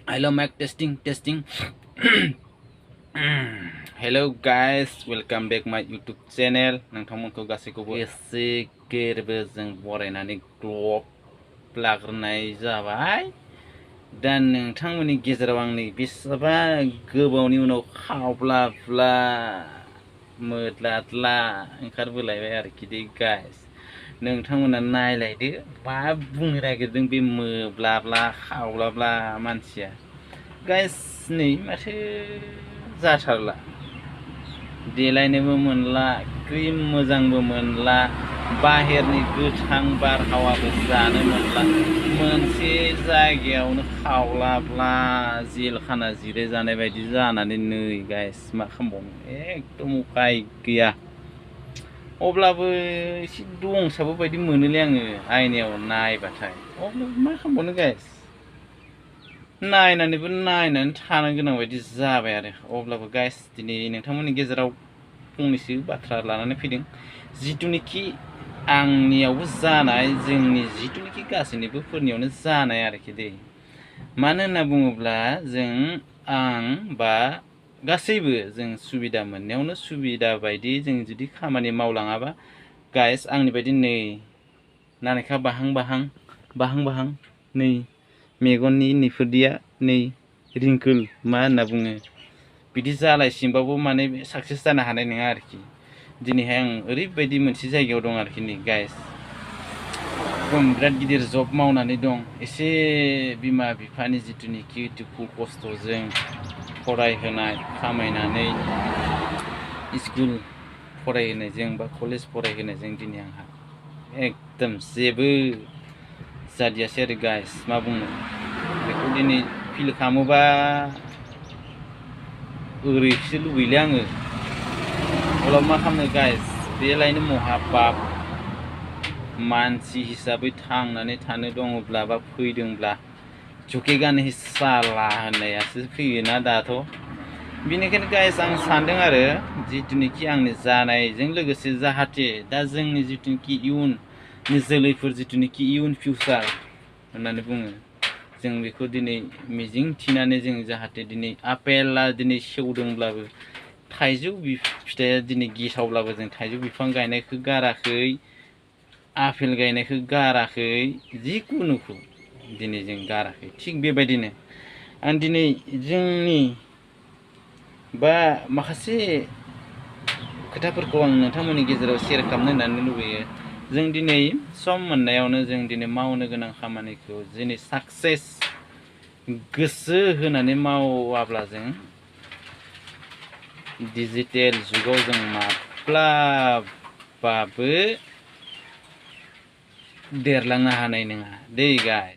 Hello, mic testing. Hello guys, welcome back my YouTube channel. नोंथांमोनखौ गासैखौबो एसे गेरबोजों बरायनानै ग्लब लाग्रोनाय जाबाय। दा नोंथांमोननि गेजेराव आंनि बेसेबा गोबावनि उनाव खावब्लाब्ला मोद्लाद्ला ओंखारबोलायबाय आरोखि दे गाइस। नोंथांमोना नायलायदो मा बुंनो नागिरदों बे मोब्लाब्ला खावब्लाब्ला मानसिया। गाइस नै माथो जाथारला, देलायनोबो मोनला, क्रिम मोजांबो मोनला, बाहेरनि गोथां बारहावाबो जानो मोनला, मोनसे जायगायावनो खावलाब्ला जेलखाना जिराय जानाय बायदि जानानै नै गाइस मा खालामबावनो, एकदम उपाय गैया। अब्लाबो एसे दंसाबो बायदि मोनोलै आङो आयनायाव नायबाथाय। अब्लाबो मा खालामबावनो गाइस, नायनानै थानो गोनां बायदि जाबाय आरो। अब्लाबो गाइस दिनै नोंथांमोननि गेजेराव फंनैसो बाथ्रा लानानै फैदों, जिथुनिखि आंनियावबो जानाय, जोंनि जिथुनिखि गासैनिबो फोरनियावनो जानाय आरोखि दे। मानो होनना बुङोब्ला आं बा गासैबो जों सुबिदा मोननायावनो सुबिदा बायदि जों जुदि खामानि मावलाङाबा गाइस आंनि बायदि नै नानेखा बाहां नै मेगननि नैफोरदिया नै रिंकोल मा होनना बुङो बिदि जालायसिमबाबो माने साक्सेस जानो हानाय नङा आरोखि। दिनैहाय आं ओरैबायदि मोनसे जायगायाव दं आरोखि नै गाइस, बिराद गिदिर जब मावनानै दं। एसे बिमा बिफानि जिथुनिखि दुखु खस्थ'जों फरायहोनाय, खामायनानै स्कुल फरायहोनायजों बा कलेज फरायहोनायजों दिनै आंहा एकदम जेबो जादियासै आरो गाइस। मा बुंनो, बेखौ दिनै फिल खालामोबा ओरैसो लुबैले आङो। अब्लाबो मा खालामनो गाइस, बेलायनो महापाप। मानसि हिसाबै थांनानै थानो दङब्ला बा फैदोंब्ला झुकेगा नहीं साला होननायासो फैयोना दाथ'। बेनिखायनो गाइस आं सानदों आरो जिथुनिखि आंनि जानायजों लोगोसे जाहाथे दा जोंनि जिथुनिखि इयुननि जोलैफोर, जिथुनिखि इयुन फिउचार होननानै बुङो, जों बेखौ दिनै मिजिं थिनानै जों जाहाथे दिनै आपेला दिनै सेवदोंब्लाबो, थाइजौ फिथाइया दिनै गेसावब्लाबो जों थाइजौ बिफां गायनायखौ गाराखै, आपेल गायनायखौ गाराखै, जिकुनुखौ दिनै जों गाराखै। थिग बेबायदिनो आं दिनै जोंनि बा माखासे खोथाफोरखौ आं नोंथांमोननि गेजेराव शेयार खालामनो होननानै लुबैयो। जों दिनै सम मोननायावनो जों दिनै मावनो गोनां खामानिखौ दिनै साक्सेस गोसो होनानै मावाब्ला जों डिजिटेल जुगाव जों माब्लाबाबो देरलांनो हानाय नङा दै गाइस।